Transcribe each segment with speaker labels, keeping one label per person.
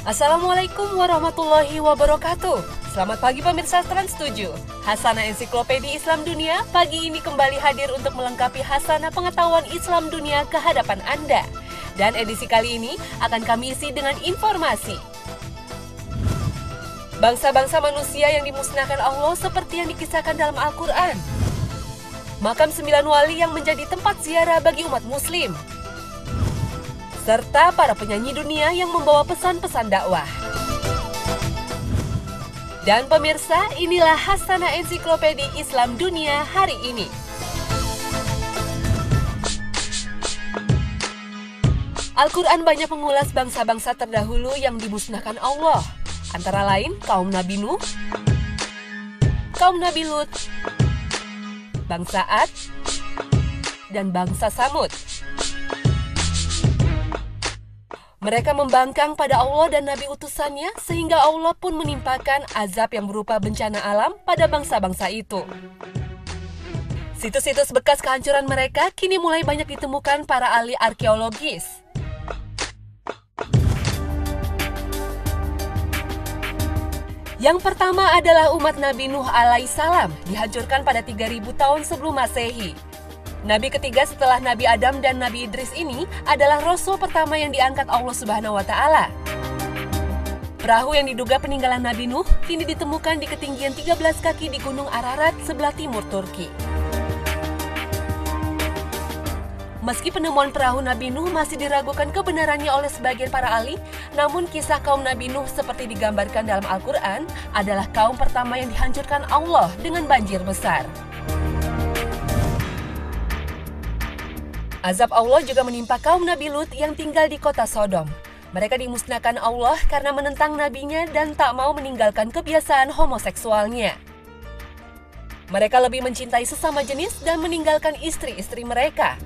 Speaker 1: Assalamualaikum warahmatullahi wabarakatuh. Selamat pagi pemirsa Trans 7. Hasanah Ensiklopedia Islam Dunia pagi ini kembali hadir untuk melengkapi hasanah pengetahuan Islam dunia ke hadapan Anda. Dan edisi kali ini akan kami isi dengan informasi. Bangsa-bangsa manusia yang dimusnahkan Allah seperti yang dikisahkan dalam Al-Quran. Makam 9 wali yang menjadi tempat ziarah bagi umat muslim. Serta para penyanyi dunia yang membawa pesan-pesan dakwah. Dan pemirsa, inilah Hasanah Ensiklopedia Islam Dunia hari ini. Al-Quran banyak mengulas bangsa-bangsa terdahulu yang dimusnahkan Allah. Antara lain kaum Nabi Nuh, kaum Nabi Lut, bangsa Ad, dan bangsa Samud. Mereka membangkang pada Allah dan Nabi utusannya sehingga Allah pun menimpakan azab yang berupa bencana alam pada bangsa-bangsa itu. Situs-situs bekas kehancuran mereka kini mulai banyak ditemukan para ahli arkeologis. Yang pertama adalah umat Nabi Nuh alaihissalam dihancurkan pada 3000 tahun sebelum Masehi. Nabi ketiga setelah Nabi Adam dan Nabi Idris ini adalah Rasul pertama yang diangkat Allah Subhanahu wa Ta'ala. Perahu yang diduga peninggalan Nabi Nuh kini ditemukan di ketinggian 13 kaki di Gunung Ararat sebelah timur Turki. Meski penemuan perahu Nabi Nuh masih diragukan kebenarannya oleh sebagian para ahli, namun kisah kaum Nabi Nuh seperti digambarkan dalam Al-Quran adalah kaum pertama yang dihancurkan Allah dengan banjir besar. Azab Allah juga menimpa kaum Nabi Lut yang tinggal di kota Sodom. Mereka dimusnahkan Allah karena menentang nabinya dan tak mau meninggalkan kebiasaan homoseksualnya. Mereka lebih mencintai sesama jenis dan meninggalkan istri-istri mereka.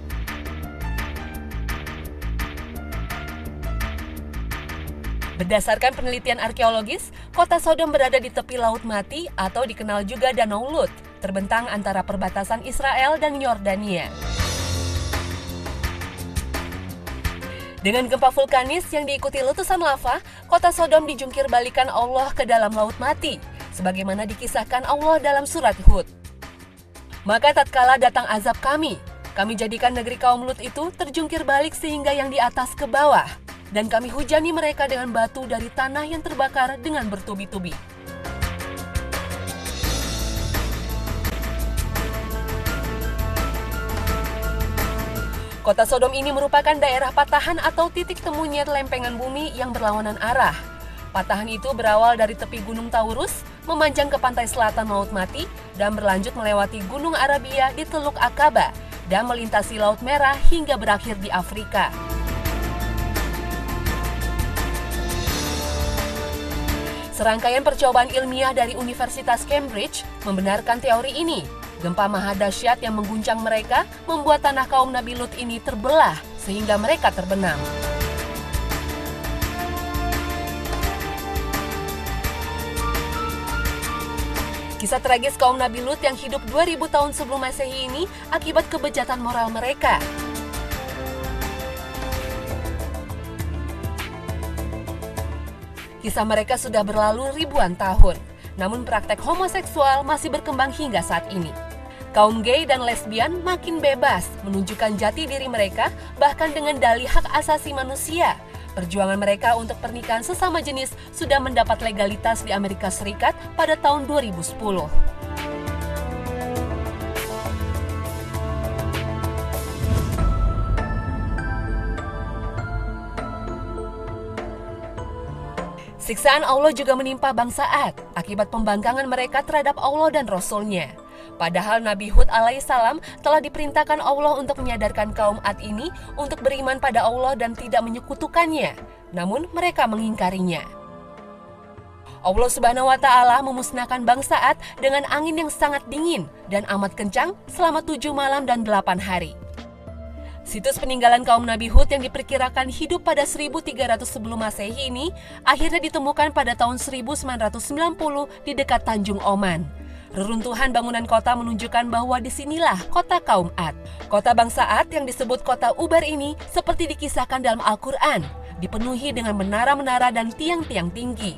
Speaker 1: Berdasarkan penelitian arkeologis, kota Sodom berada di tepi Laut Mati atau dikenal juga Danau Lut, terbentang antara perbatasan Israel dan Yordania. Dengan gempa vulkanis yang diikuti letusan lava, kota Sodom dijungkir balikan Allah ke dalam Laut Mati, sebagaimana dikisahkan Allah dalam surat Hud. Maka tatkala datang azab kami jadikan negeri kaum Lut itu terjungkir balik sehingga yang di atas ke bawah, dan kami hujani mereka dengan batu dari tanah yang terbakar dengan bertubi-tubi. Kota Sodom ini merupakan daerah patahan atau titik temunya lempengan bumi yang berlawanan arah. Patahan itu berawal dari tepi Gunung Taurus, memanjang ke pantai selatan Laut Mati, dan berlanjut melewati Gunung Arabia di Teluk Akaba, dan melintasi Laut Merah hingga berakhir di Afrika. Serangkaian percobaan ilmiah dari Universitas Cambridge membenarkan teori ini. Gempa maha dahsyat yang mengguncang mereka membuat tanah kaum Nabi Lut ini terbelah sehingga mereka terbenam. Kisah tragis kaum Nabi Lut yang hidup 2000 tahun sebelum Masehi ini akibat kebejatan moral mereka. Kisah mereka sudah berlalu ribuan tahun, namun praktek homoseksual masih berkembang hingga saat ini. Kaum gay dan lesbian makin bebas menunjukkan jati diri mereka bahkan dengan dalih hak asasi manusia. Perjuangan mereka untuk pernikahan sesama jenis sudah mendapat legalitas di Amerika Serikat pada tahun 2010. Siksaan Allah juga menimpa bangsa Ad akibat pembangkangan mereka terhadap Allah dan Rasul-Nya. Padahal Nabi Hud alaihissalam telah diperintahkan Allah untuk menyadarkan kaum Ad ini untuk beriman pada Allah dan tidak menyekutukannya. Namun mereka mengingkarinya. Allah Subhanahu wa Ta'ala memusnahkan bangsa Ad dengan angin yang sangat dingin dan amat kencang selama 7 malam dan 8 hari. Situs peninggalan kaum Nabi Hud yang diperkirakan hidup pada 1300 sebelum Masehi ini akhirnya ditemukan pada tahun 1990 di dekat Tanjung Oman. Reruntuhan bangunan kota menunjukkan bahwa disinilah kota kaum Ad. Kota bangsa Ad yang disebut kota Ubar ini seperti dikisahkan dalam Al-Quran. dipenuhi dengan menara-menara dan tiang-tiang tinggi.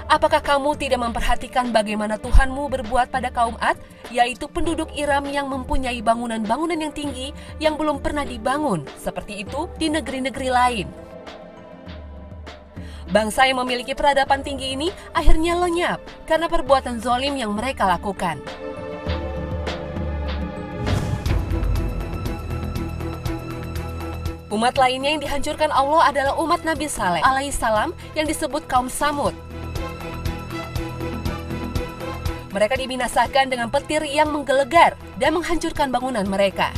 Speaker 1: Apakah kamu tidak memperhatikan bagaimana Tuhanmu berbuat pada kaum Ad, yaitu penduduk Iram yang mempunyai bangunan-bangunan yang tinggi yang belum pernah dibangun, seperti itu di negeri-negeri lain? Bangsa yang memiliki peradaban tinggi ini akhirnya lenyap karena perbuatan zalim yang mereka lakukan. Umat lainnya yang dihancurkan Allah adalah umat Nabi Saleh alaihissalam yang disebut kaum Samud. Mereka dibinasakan dengan petir yang menggelegar dan menghancurkan bangunan mereka.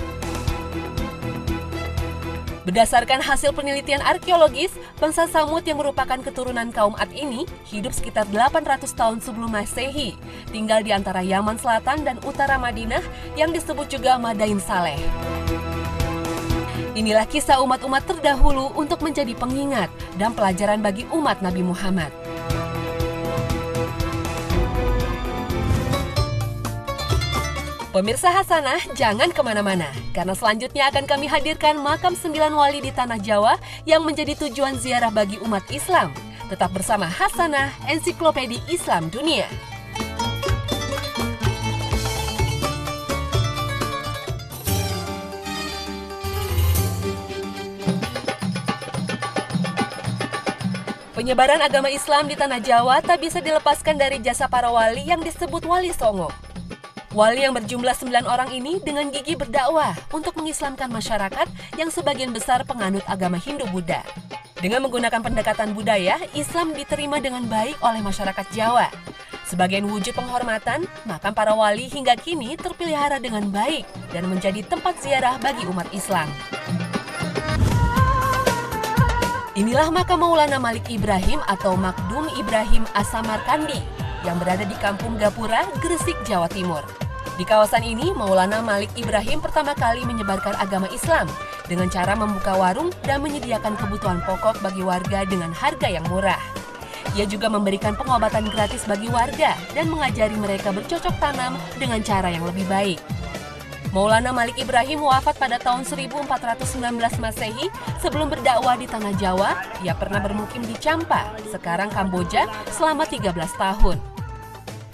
Speaker 1: Berdasarkan hasil penelitian arkeologis, bangsa Samud yang merupakan keturunan kaum Ad ini hidup sekitar 800 tahun sebelum Masehi, tinggal di antara Yaman Selatan dan utara Madinah yang disebut juga Madain Saleh. Inilah kisah umat-umat terdahulu untuk menjadi pengingat dan pelajaran bagi umat Nabi Muhammad. Pemirsa Hasanah, jangan kemana-mana, karena selanjutnya akan kami hadirkan makam 9 wali di Tanah Jawa yang menjadi tujuan ziarah bagi umat Islam. Tetap bersama Hasanah, Ensiklopedi Islam Dunia. Penyebaran agama Islam di Tanah Jawa tak bisa dilepaskan dari jasa para wali yang disebut Wali Songo. Wali yang berjumlah 9 orang ini dengan gigih berdakwah untuk mengislamkan masyarakat yang sebagian besar penganut agama Hindu-Buddha. Dengan menggunakan pendekatan budaya, Islam diterima dengan baik oleh masyarakat Jawa. Sebagian wujud penghormatan, makam para wali hingga kini terpelihara dengan baik dan menjadi tempat ziarah bagi umat Islam. Inilah makam Maulana Malik Ibrahim atau Makdum Ibrahim As-Samarkandi yang berada di Kampung Gapura, Gresik, Jawa Timur. Di kawasan ini, Maulana Malik Ibrahim pertama kali menyebarkan agama Islam dengan cara membuka warung dan menyediakan kebutuhan pokok bagi warga dengan harga yang murah. Ia juga memberikan pengobatan gratis bagi warga dan mengajari mereka bercocok tanam dengan cara yang lebih baik. Maulana Malik Ibrahim wafat pada tahun 1419 Masehi. Sebelum berdakwah di Tanah Jawa, ia pernah bermukim di Champa, sekarang Kamboja, selama 13 tahun.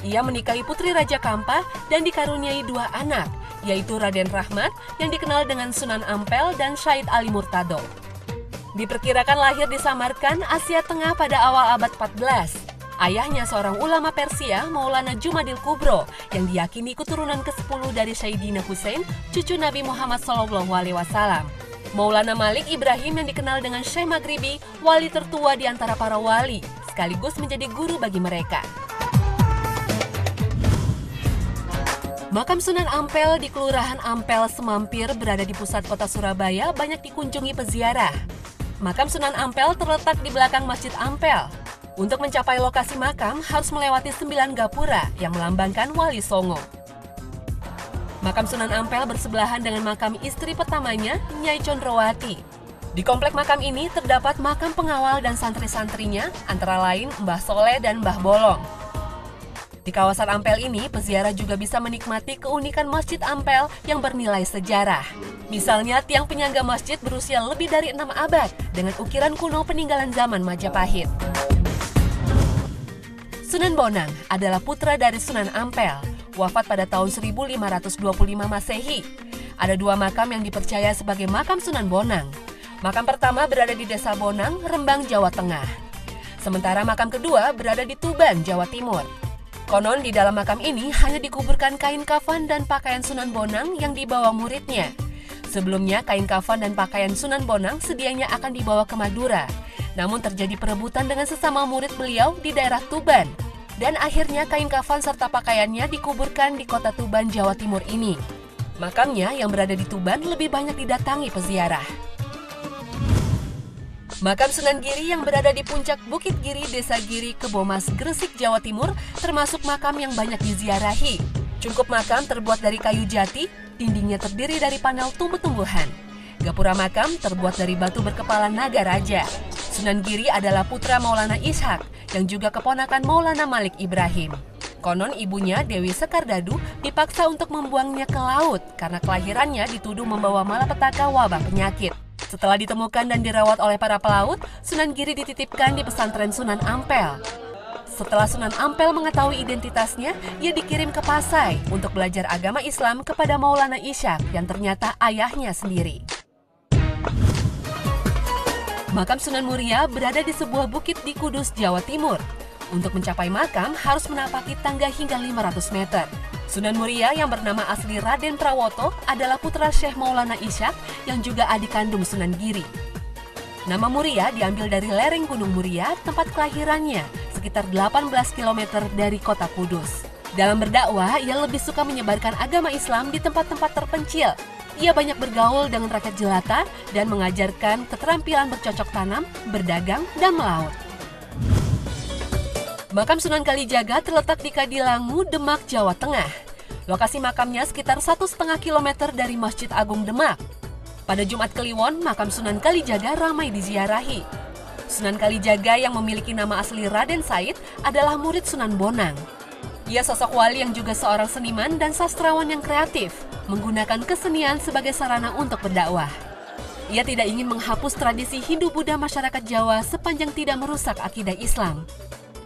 Speaker 1: Ia menikahi putri Raja Kampa dan dikaruniai 2 anak, yaitu Raden Rahmat yang dikenal dengan Sunan Ampel dan Syahid Ali Murtado. Diperkirakan lahir di Samarkand, Asia Tengah pada awal abad 14. Ayahnya seorang ulama Persia, Maulana Jumadil Kubro, yang diyakini keturunan ke-10 dari Sayyidina Hussein, cucu Nabi Muhammad SAW. Maulana Malik Ibrahim yang dikenal dengan Syekh Maghribi, wali tertua di antara para wali, sekaligus menjadi guru bagi mereka. Makam Sunan Ampel di Kelurahan Ampel Semampir berada di pusat kota Surabaya banyak dikunjungi peziarah. Makam Sunan Ampel terletak di belakang Masjid Ampel. Untuk mencapai lokasi makam harus melewati 9 gapura yang melambangkan Wali Songo. Makam Sunan Ampel bersebelahan dengan makam istri pertamanya, Nyai Condrowati. Di komplek makam ini terdapat makam pengawal dan santri-santrinya, antara lain Mbah Soleh dan Mbah Bolong. Di kawasan Ampel ini, peziarah juga bisa menikmati keunikan Masjid Ampel yang bernilai sejarah. Misalnya, tiang penyangga masjid berusia lebih dari 6 abad dengan ukiran kuno peninggalan zaman Majapahit. Sunan Bonang adalah putra dari Sunan Ampel, wafat pada tahun 1525 Masehi. Ada 2 makam yang dipercaya sebagai makam Sunan Bonang. Makam pertama berada di Desa Bonang, Rembang, Jawa Tengah. Sementara makam kedua berada di Tuban, Jawa Timur. Konon di dalam makam ini hanya dikuburkan kain kafan dan pakaian Sunan Bonang yang dibawa muridnya. Sebelumnya kain kafan dan pakaian Sunan Bonang sedianya akan dibawa ke Madura. Namun terjadi perebutan dengan sesama murid beliau di daerah Tuban. Dan akhirnya kain kafan serta pakaiannya dikuburkan di kota Tuban, Jawa Timur ini. Makamnya yang berada di Tuban lebih banyak didatangi peziarah. Makam Sunan Giri yang berada di puncak Bukit Giri, Desa Giri, Kebomas, Gresik, Jawa Timur, termasuk makam yang banyak diziarahi. Cungkup makam terbuat dari kayu jati, dindingnya terdiri dari panel tumbuh-tumbuhan. Gapura makam terbuat dari batu berkepala naga raja. Sunan Giri adalah putra Maulana Ishak, yang juga keponakan Maulana Malik Ibrahim. Konon ibunya, Dewi Sekardadu, dipaksa untuk membuangnya ke laut karena kelahirannya dituduh membawa malapetaka wabah penyakit. Setelah ditemukan dan dirawat oleh para pelaut, Sunan Giri dititipkan di pesantren Sunan Ampel. Setelah Sunan Ampel mengetahui identitasnya, ia dikirim ke Pasai untuk belajar agama Islam kepada Maulana Ishaq yang ternyata ayahnya sendiri. Makam Sunan Muria berada di sebuah bukit di Kudus, Jawa Timur. Untuk mencapai makam harus menapaki tangga hingga 500 meter. Sunan Muria yang bernama asli Raden Prawoto adalah putra Syekh Maulana Ishaq yang juga adik kandung Sunan Giri. Nama Muria diambil dari lereng Gunung Muria, tempat kelahirannya, sekitar 18 km dari kota Kudus. Dalam berdakwah, ia lebih suka menyebarkan agama Islam di tempat-tempat terpencil. Ia banyak bergaul dengan rakyat jelata dan mengajarkan keterampilan bercocok tanam, berdagang, dan melaut. Makam Sunan Kalijaga terletak di Kadilangu, Demak, Jawa Tengah. Lokasi makamnya sekitar 1,5 km dari Masjid Agung Demak. Pada Jumat Kliwon, makam Sunan Kalijaga ramai diziarahi. Sunan Kalijaga yang memiliki nama asli Raden Said adalah murid Sunan Bonang. Ia sosok wali yang juga seorang seniman dan sastrawan yang kreatif, menggunakan kesenian sebagai sarana untuk berdakwah. Ia tidak ingin menghapus tradisi Hindu-Buddha masyarakat Jawa sepanjang tidak merusak akidah Islam.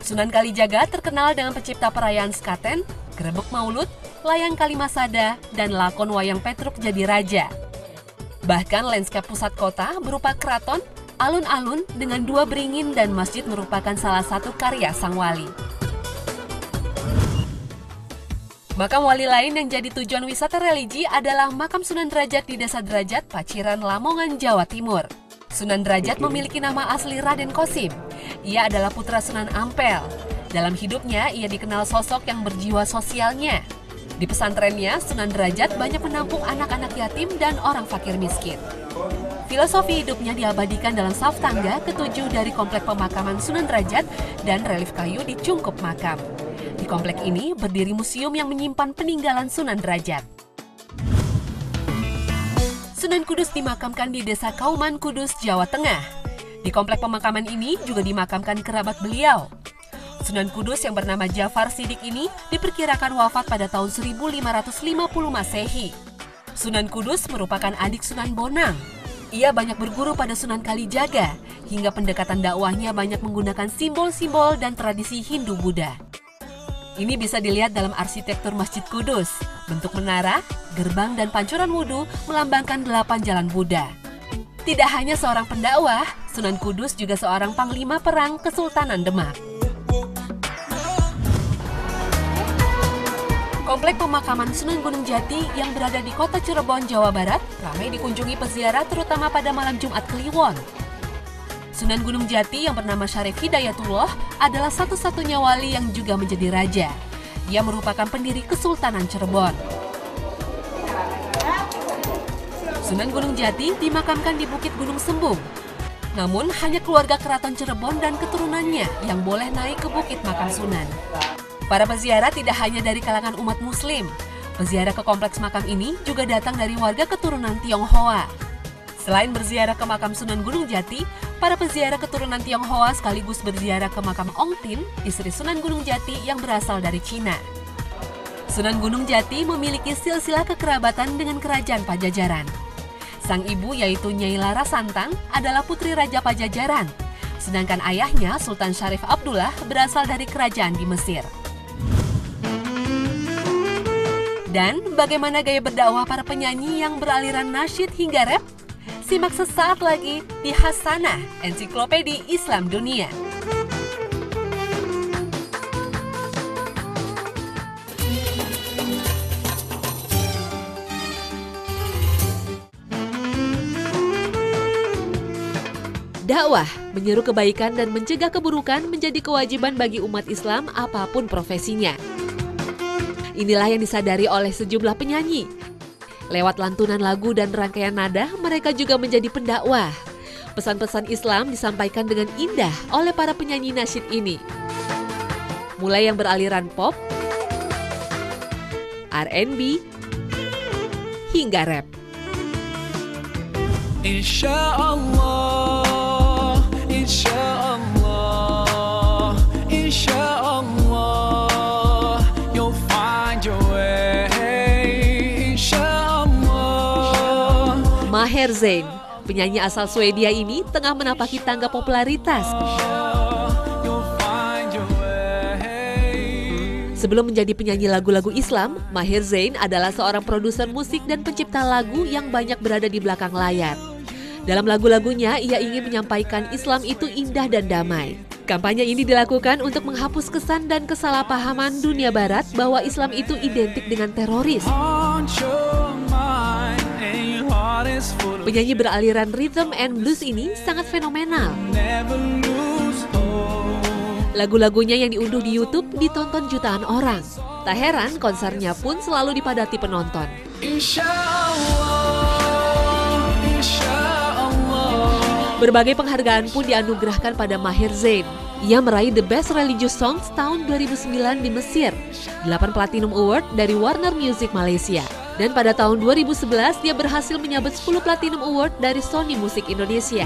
Speaker 1: Sunan Kalijaga terkenal dengan pencipta perayaan Sekaten, Grebek Maulud, Layang Kalimasada, dan lakon Wayang Petruk Jadi Raja. Bahkan lanskap pusat kota berupa keraton, alun-alun dengan 2 beringin dan masjid merupakan salah satu karya sang wali. Makam wali lain yang jadi tujuan wisata religi adalah makam Sunan Derajat di Desa Derajat, Paciran, Lamongan, Jawa Timur. Sunan Derajat memiliki nama asli Raden Kosim. Ia adalah putra Sunan Ampel. Dalam hidupnya, ia dikenal sosok yang berjiwa sosialnya. Di pesantrennya, Sunan Derajat banyak menampung anak-anak yatim dan orang fakir miskin. Filosofi hidupnya diabadikan dalam saf tangga ke-7 dari komplek pemakaman Sunan Derajat dan relief kayu di cungkup makam. Di komplek ini berdiri museum yang menyimpan peninggalan Sunan Derajat. Sunan Kudus dimakamkan di Desa Kauman, Kudus, Jawa Tengah. Di komplek pemakaman ini juga dimakamkan kerabat beliau. Sunan Kudus yang bernama Jafar Sidik ini diperkirakan wafat pada tahun 1550 Masehi. Sunan Kudus merupakan adik Sunan Bonang. Ia banyak berguru pada Sunan Kalijaga, hingga pendekatan dakwahnya banyak menggunakan simbol-simbol dan tradisi Hindu-Buddha. Ini bisa dilihat dalam arsitektur Masjid Kudus. Bentuk menara, gerbang, dan pancuran wudhu melambangkan 8 jalan Buddha. Tidak hanya seorang pendakwah, Sunan Kudus juga seorang panglima perang Kesultanan Demak. Komplek pemakaman Sunan Gunung Jati yang berada di kota Cirebon, Jawa Barat, ramai dikunjungi peziarah terutama pada malam Jumat Kliwon. Sunan Gunung Jati yang bernama Syarif Hidayatullah adalah satu-satunya wali yang juga menjadi raja. Ia merupakan pendiri Kesultanan Cirebon. Sunan Gunung Jati dimakamkan di Bukit Gunung Sembung. Namun hanya keluarga keraton Cirebon dan keturunannya yang boleh naik ke Bukit Makam Sunan. Para peziarah tidak hanya dari kalangan umat muslim. Peziarah ke kompleks makam ini juga datang dari warga keturunan Tionghoa. Selain berziarah ke makam Sunan Gunung Jati, para peziarah keturunan Tionghoa sekaligus berziarah ke makam Ong Tin, istri Sunan Gunung Jati yang berasal dari Cina. Sunan Gunung Jati memiliki silsilah kekerabatan dengan kerajaan Pajajaran. Sang ibu yaitu Nyai Lara Santang adalah putri Raja Pajajaran, sedangkan ayahnya Sultan Syarif Abdullah berasal dari kerajaan di Mesir. Dan bagaimana gaya berdakwah para penyanyi yang beraliran nasyid hingga rap? Simak sesaat lagi di Hasanah, Ensiklopedia Islam Dunia. Dakwah, menyeru kebaikan dan mencegah keburukan menjadi kewajiban bagi umat Islam apapun profesinya. Inilah yang disadari oleh sejumlah penyanyi. Lewat lantunan lagu dan rangkaian nada, mereka juga menjadi pendakwah. Pesan-pesan Islam disampaikan dengan indah oleh para penyanyi nasyid ini. Mulai yang beraliran pop, R&B, hingga rap.
Speaker 2: Insyaallah, insyaallah, insyaallah, you'll find your way. Insyaallah.
Speaker 1: Maher Zain, Penyanyi asal Swedia ini tengah menapaki tangga popularitas. Sebelum menjadi penyanyi lagu-lagu Islam, Maher Zain adalah seorang produser musik dan pencipta lagu yang banyak berada di belakang layar. Dalam lagu-lagunya, ia ingin menyampaikan Islam itu indah dan damai. Kampanye ini dilakukan untuk menghapus kesan dan kesalahpahaman dunia barat bahwa Islam itu identik dengan teroris. Penyanyi beraliran rhythm and blues ini sangat fenomenal. Lagu-lagunya yang diunduh di YouTube ditonton jutaan orang. Tak heran konsernya pun selalu dipadati penonton. Berbagai penghargaan pun dianugerahkan pada Maher Zain. Ia meraih The Best Religious Songs tahun 2009 di Mesir, 8 Platinum Award dari Warner Music Malaysia. Dan pada tahun 2011 dia berhasil menyabet 10 Platinum Award dari Sony Music Indonesia.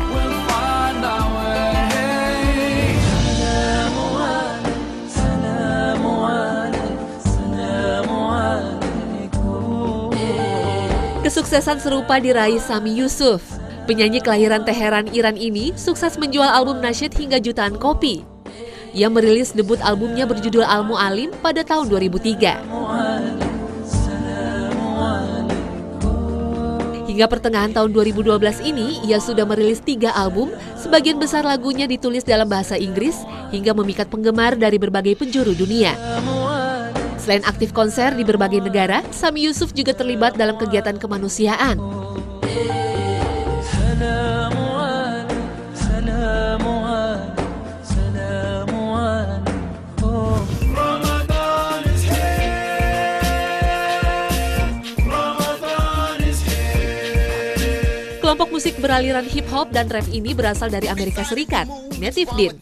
Speaker 1: Kesuksesan serupa diraih Sami Yusuf. Penyanyi kelahiran Teheran, Iran ini sukses menjual album nasyid hingga jutaan kopi. Ia merilis debut albumnya berjudul Al-Mu'alim pada tahun 2003. Hingga pertengahan tahun 2012 ini, ia sudah merilis 3 album, sebagian besar lagunya ditulis dalam bahasa Inggris, hingga memikat penggemar dari berbagai penjuru dunia. Selain aktif konser di berbagai negara, Sami Yusuf juga terlibat dalam kegiatan kemanusiaan. Kelompok musik beraliran hip-hop dan rap ini berasal dari Amerika Serikat, Native Teen.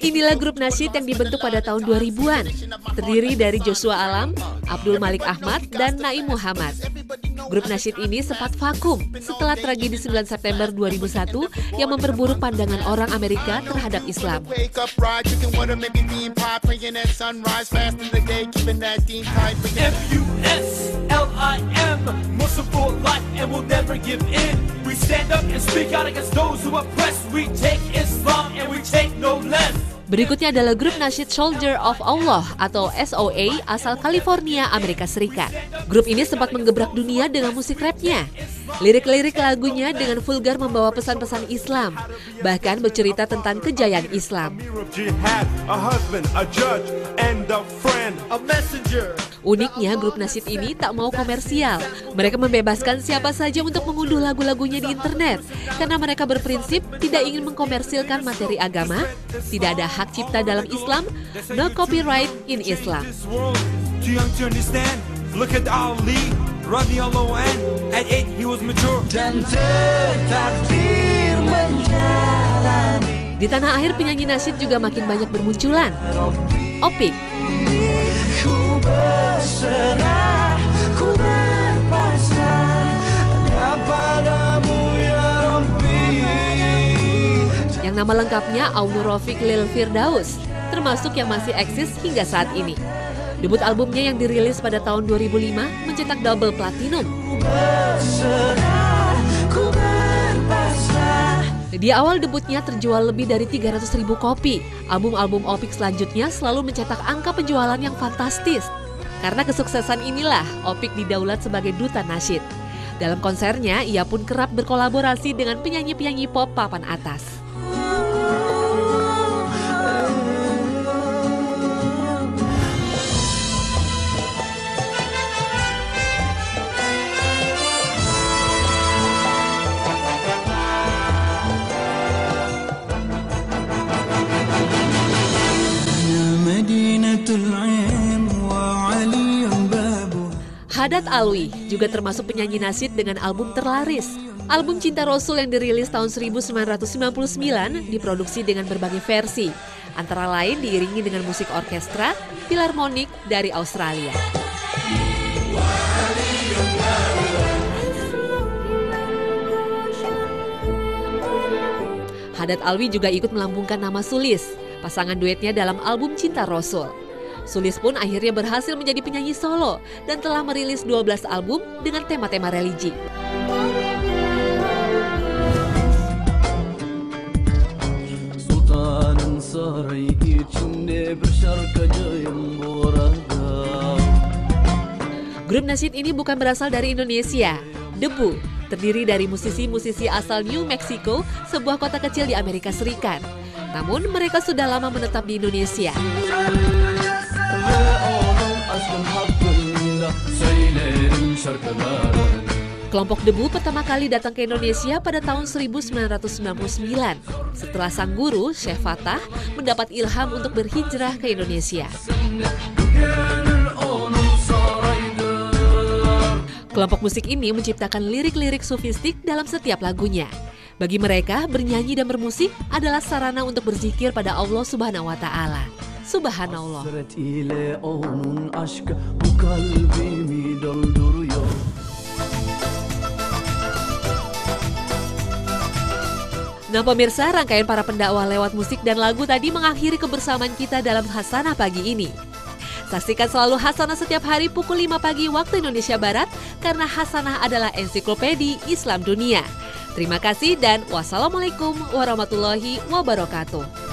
Speaker 1: Inilah grup nasyid yang dibentuk pada tahun 2000-an, terdiri dari Joshua Alam, Abdul Malik Ahmad, dan Naim Muhammad. Grup nasyid ini sempat vakum setelah tragedi 9 September 2001 yang memperburuk pandangan orang Amerika terhadap Islam.
Speaker 2: Muslim for life and we'll never give in. We stand up and speak out against those who oppress. We take Islam and we take no less.
Speaker 1: Berikutnya adalah grup nasyid Soldier of Allah atau SOA asal California, Amerika Serikat. Grup ini sempat menggebrak dunia dengan musik rapnya. Lirik-lirik lagunya dengan vulgar membawa pesan-pesan Islam, bahkan bercerita tentang kejayaan Islam. Uniknya, grup nasyid ini tak mau komersial. Mereka membebaskan siapa saja untuk mengunduh lagu-lagunya di internet, karena mereka berprinsip tidak ingin mengkomersilkan materi agama, tidak ada hak cipta dalam Islam, no copyright in Islam. Di tanah air penyanyi nasyid juga makin banyak bermunculan. Opik, yang nama lengkapnya Aunur Rafiq Lil Firdaus, termasuk yang masih eksis hingga saat ini. Debut albumnya yang dirilis pada tahun 2005 mencetak double platinum. Di awal debutnya terjual lebih dari 300.000 kopi. Album-album Opik selanjutnya selalu mencetak angka penjualan yang fantastis. Karena kesuksesan inilah Opik didaulat sebagai duta nasyid. Dalam konsernya, ia pun kerap berkolaborasi dengan penyanyi-penyanyi pop papan atas. Haddad Alwi juga termasuk penyanyi nasyid dengan album terlaris. Album Cinta Rasul yang dirilis tahun 1999 diproduksi dengan berbagai versi, antara lain diiringi dengan musik orkestra, filharmonik dari Australia. Haddad Alwi juga ikut melambungkan nama Sulis, pasangan duetnya dalam album Cinta Rasul. Sulis pun akhirnya berhasil menjadi penyanyi solo dan telah merilis 12 album dengan tema-tema religi.
Speaker 3: Sultanın sarayı içinde bir şarkıcıyım bu arada.
Speaker 1: Grup nasyid ini bukan berasal dari Indonesia. Debu terdiri dari musisi-musisi asal New Mexico, sebuah kota kecil di Amerika Serikat. Namun mereka sudah lama menetap di Indonesia. Kelompok Debu pertama kali datang ke Indonesia pada tahun 1999 setelah sang guru, Syekh Fatah, mendapat ilham untuk berhijrah ke Indonesia. Kelompok musik ini menciptakan lirik-lirik sufistik dalam setiap lagunya. Bagi mereka, bernyanyi dan bermusik adalah sarana untuk berzikir pada Allah Subhanahu wa Ta'ala. Subhanallah. Nah pemirsa, rangkaian para pendakwah lewat musik dan lagu tadi mengakhiri kebersamaan kita dalam Hasanah pagi ini. Saksikan selalu Hasanah setiap hari pukul 5 pagi waktu Indonesia Barat, karena Hasanah adalah ensiklopedi Islam dunia. Terima kasih dan wassalamualaikum warahmatullahi wabarakatuh.